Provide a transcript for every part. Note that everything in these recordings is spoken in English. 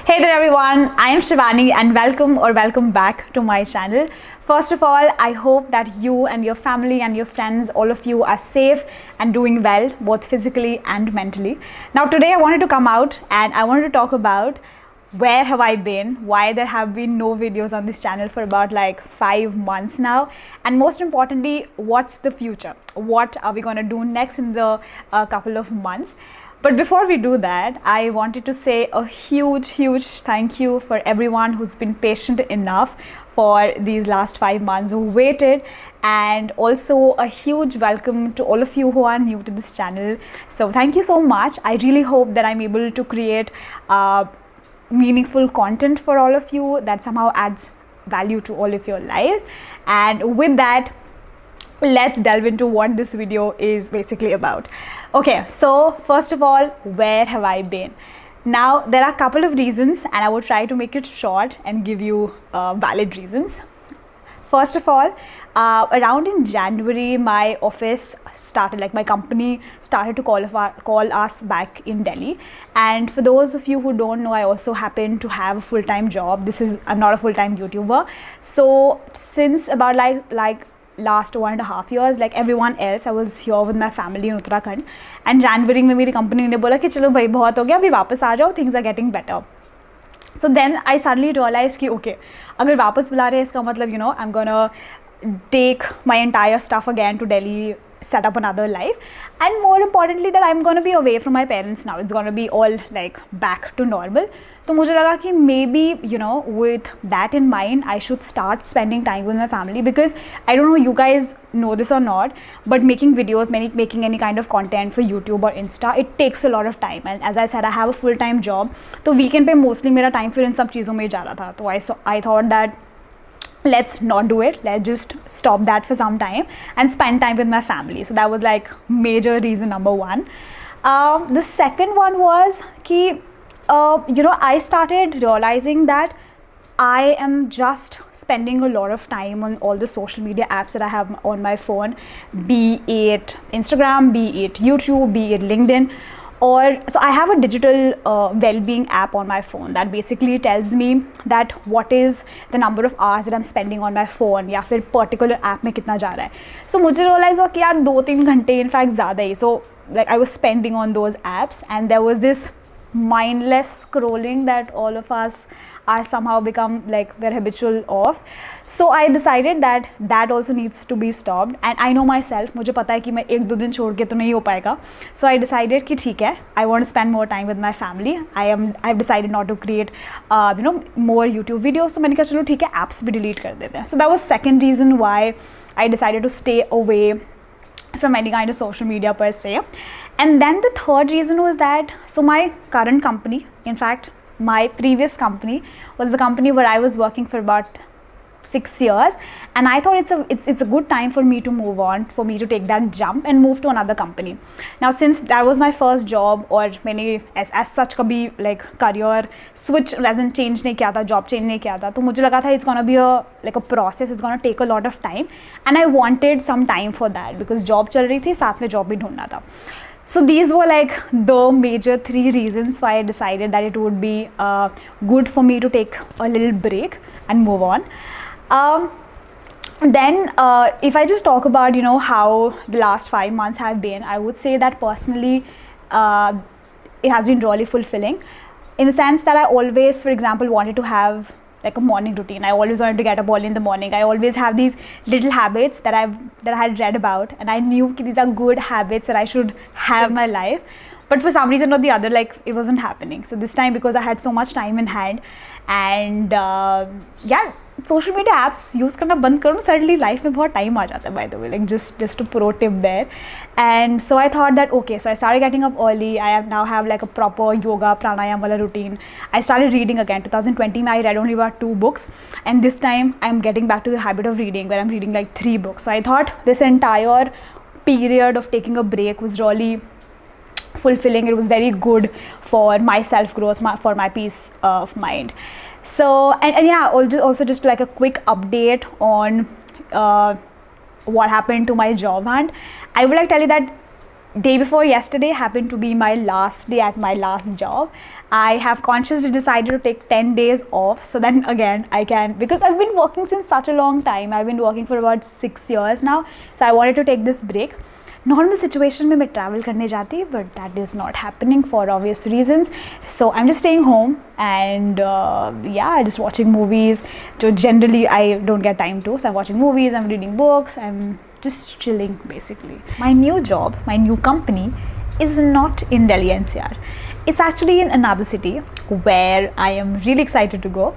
Hey there everyone, I am Shivani and welcome back to my channel. First of all, I hope that you and your family and your friends, all of you are safe and doing well, both physically and mentally. Now today I wanted to come out and I wanted to talk about where have I been, why there have been no videos on this channel for about like 5 months now, and most importantly, what's the future? What are we going to do next in the couple of months? But before we do that, I wanted to say a huge thank you for everyone who's been patient enough for these last 5 months, who waited, and also a huge welcome to all of you who are new to this channel. So thank you so much. I really hope that I'm able to create meaningful content for all of you that somehow adds value to all of your lives. And with that, let's delve into what this video is basically about. Okay, so first of all, where have I been? Now, there are a couple of reasons and I will try to make it short and give you valid reasons. First of all, around in January, my office started, like my company started to call us back in Delhi. And for those of you who don't know, I also happen to have a full-time job. I'm not a full-time YouTuber. So since about like last 1.5 years, like everyone else, I was here with my family in Uttarakhand. And January में मेरी company ने बोला कि चलो भाई बहुत हो गया, अभी वापस आ जाओ, things are getting better. So then I suddenly realized कि okay, अगर वापस बुला रहे हैं इसका मतलब I'm gonna take my entire stuff again to Delhi, set up another life, and more importantly that I'm gonna be away from my parents now. It's gonna be all like back to normal. तो मुझे लगा कि maybe with that in mind I should start spending time with my family, because I don't know you guys know this or not, but making videos, making any kind of content for YouTube or Insta, it takes a lot of time. And as I said, I have a full-time job, तो weekend पे mostly मेरा time फिर इन सब चीज़ों में जा रहा था. तो I thought that let's not do it, let's just stop that for some time and spend time with my family. So that was like major reason number one. The second one was कि I started realizing that I am just spending a lot of time on all the social media apps that I have on my phone, be it Instagram, be it YouTube, be it LinkedIn. So I have a digital well-being app on my phone that basically tells me that what is the number of hours that I'm spending on my phone या फिर particular app में कितना जा रहा है. So मुझे realize हुआ कि यार 2-3 घंटे in fact ज़्यादा ही. So like I was spending on those apps, and there was this mindless scrolling that all of us are somehow become like we're habitual of. So I decided that that also needs to be stopped, and I know myself, मुझे पता है कि मैं 1-2 दिन छोड़ के तो नहीं हो पाएगा. So I decided कि ठीक है, I want to spend more time with my family. I've decided not to create more YouTube videos. तो मैंने कहा चलो ठीक है, apps भी delete कर देते हैं. So that was second reason why I decided to stay away from any kind of social media per se. And then the third reason was that, so my current company, in fact my previous company was the company where I was working for about 6 years, and I thought it's a good time for me to move on, for me to take that jump and move to another company. Now since that was my first job, और मैंने as such कभी like career switch as in change नहीं किया था, job change नहीं किया था, तो मुझे लगा था it's gonna be a process, it's gonna take a lot of time, and I wanted some time for that because job चल रही थी, साथ में job भी ढूंढना था. So these were like the major 3 reasons why I decided that it would be good for me to take a little break and move on. Then if I just talk about how the last 5 months have been, I would say that personally it has been really fulfilling, in the sense that I always, for example, wanted to have like a morning routine. I always wanted to get up early in the morning. I always have these little habits that I had read about, and I knew these are good habits that I should have in my life, but for some reason or the other, like it wasn't happening. So this time, because I had so much time in hand, and yeah, social media apps use करना बंद करो ना, suddenly life में बहुत time आ जाता है, by the way, like just a pro tip there. And so I thought that okay, so I started getting up early. I now have like a proper yoga pranayama wala routine. I started reading again. 2020 I read only about 2 books, and this time I'm getting back to the habit of reading, where I'm reading like 3 books. So I thought this entire period of taking a break was really fulfilling. It was very good for my self growth, for my peace of mind. So and yeah, also just like a quick update on what happened to my job hunt. I would like to tell you that day before yesterday happened to be my last day at my last job. I have consciously decided to take 10 days off, so then again I can, because I've been working since such a long time. I've been working for about 6 years now, so I wanted to take this break. Normal situation में मैं travel करने जाती, but that is not happening for obvious reasons. So I'm just staying home and yeah, just watching movies. So generally I don't get time to, so I'm watching movies, I'm reading books, I'm just chilling basically. My new job, my new company is not in Delhi NCR. It's actually in another city where I am really excited to go.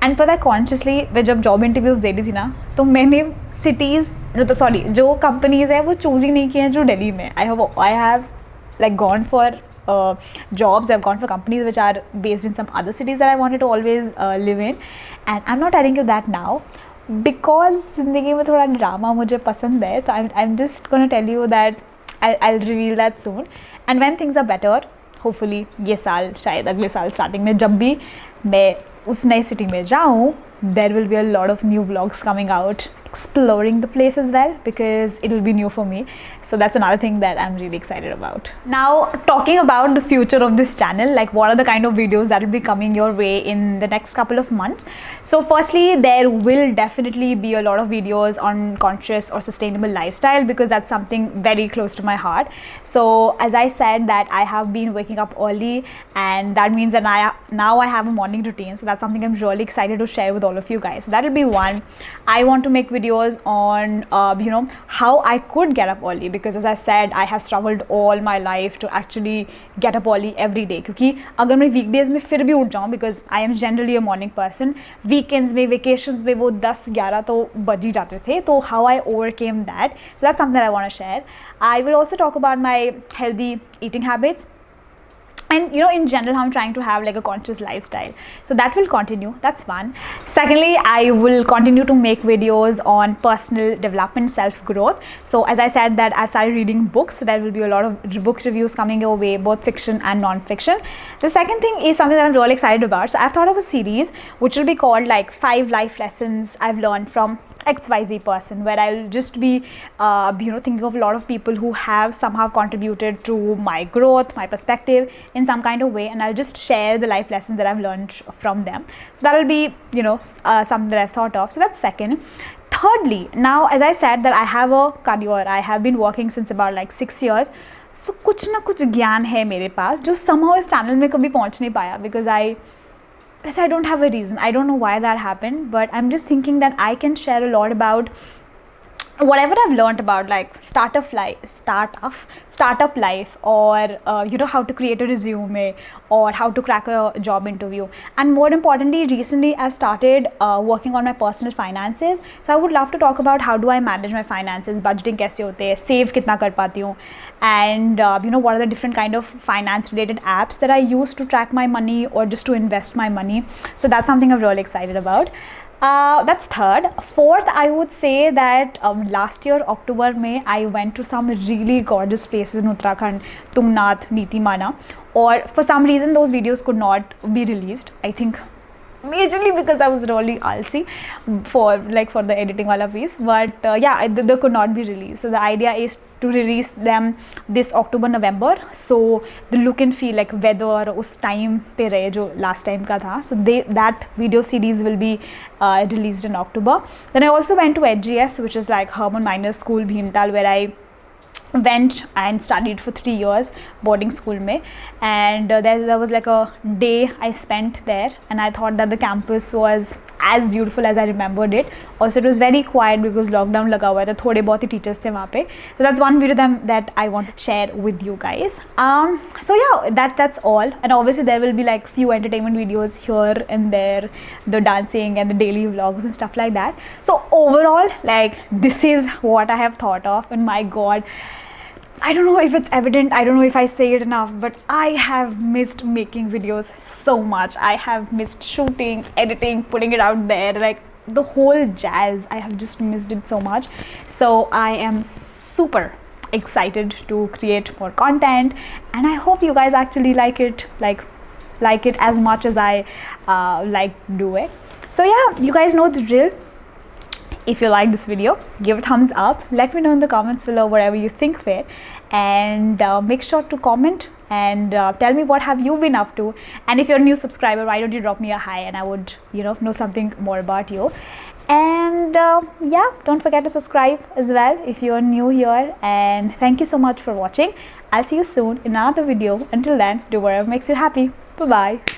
And पता है consciously मैं जब job interviews दे रही थी ना, तो मैंने cities मतलब सॉरी जो कंपनीज़ है वो चूज़ ही नहीं किए हैं जो दिल्ली में. I have like gone for jobs, I've gone for companies which are based in some other cities that I wanted to always live in, and I'm not telling you that now because ज़िंदगी में थोड़ा drama मुझे पसंद है. तो I'm just gonna tell you that I'll reveal that soon, and when things are better, hopefully ये साल शायद अगले साल स्टार्टिंग में जब भी मैं उस नई सिटी में जाऊँ, there will be a lot of new vlogs coming out exploring the place as well, because it will be new for me. So that's another thing that I'm really excited about. Now talking about the future of this channel, like what are the kind of videos that will be coming your way in the next couple of months. So firstly, there will definitely be a lot of videos on conscious or sustainable lifestyle, because that's something very close to my heart. So as I said that I have been waking up early, and that means that now I have a morning routine. So that's something I'm really excited to share with all of you guys. So that will be one. I want to make videos on you know, how I could get up early, because as I said, I have struggled all my life to actually get up early every day. क्योंकि अगर मैं weekdays में फिर भी उठ जाऊँ, because I am generally a morning person, weekends में vacations में वो 10-11 तो बज ही जाते थे. तो how I overcame that, so that's something that I want to share. I will also talk about my healthy eating habits, and you know, in general how I'm trying to have like a conscious lifestyle. So that will continue, that's one. Secondly, I will continue to make videos on personal development, self-growth. So as I said that I've started reading books, so there will be a lot of book reviews coming your way, both fiction and non-fiction. The second thing is something that I'm really excited about. So I've thought of a series which will be called like 5 life lessons I've learned from XYZ person, where I'll just be you know, thinking of a lot of people who have somehow contributed to my growth, my perspective in some kind of way, and I'll just share the life lessons that I've learned from them. So that'll be, you know, something that I've thought of. So that's second. Thirdly, now as I said that I have a career, I have been working since about like 6 years. So कुछ ना कुछ ज्ञान है मेरे पास जो somehow इस channel में कभी पहुँच नहीं पाया, because I don't have a reason. I don't know why that happened, but I'm just thinking that I can share a lot about whatever I've learned about like startup life, or you know, how to create a resume, or how to crack a job interview. And more importantly, recently I've started working on my personal finances. So I would love to talk about how do I manage my finances, budgeting कैसे होते हैं, save कितना कर पाती हूँ, and you know, what are the different kind of finance related apps that I use to track my money or just to invest my money. So that's something I'm really excited about. That's third. Fourth, I would say that last year October May I went to some really gorgeous places in Uttarakhand, Tungnath, Neetimana, or for some reason those videos could not be released. I think majorly because I was really alsi for the editing wala piece, but yeah, they could not be released. So the idea is to release them this October November, so the look and feel like weather उस time पे रहे जो last time का था. So that video series will be released in October. Then I also went to HGS, which is like Herman Minor School Bhimtal, where I went and studied for 3 years boarding school mein, and there was like a day I spent there, and I thought that the campus was as beautiful as I remembered it. Also it was very quiet because lockdown लगा हुआ था, थोड़े बहुत ही teachers थे वहाँ पे. So that's one video that I want to share with you guys. So yeah, that's all, and obviously there will be like few entertainment videos here and there, the dancing and the daily vlogs and stuff like that. So overall, like, this is what I have thought of, and my god, I don't know if it's evident, I don't know if I say it enough, but I have missed making videos so much. I have missed shooting, editing, putting it out there, like the whole jazz. I have just missed it so much. So I am super excited to create more content, and I hope you guys actually like it as much as I like do it. So yeah, you guys know the drill. If you like this video, give a thumbs up, let me know in the comments below whatever you think of it, and make sure to comment and tell me what have you been up to. And if you're a new subscriber, why don't you drop me a hi, and I would know something more about you. And yeah, don't forget to subscribe as well if you're new here. And thank you so much for watching. I'll see you soon in another video. Until then, do whatever makes you happy. Bye bye.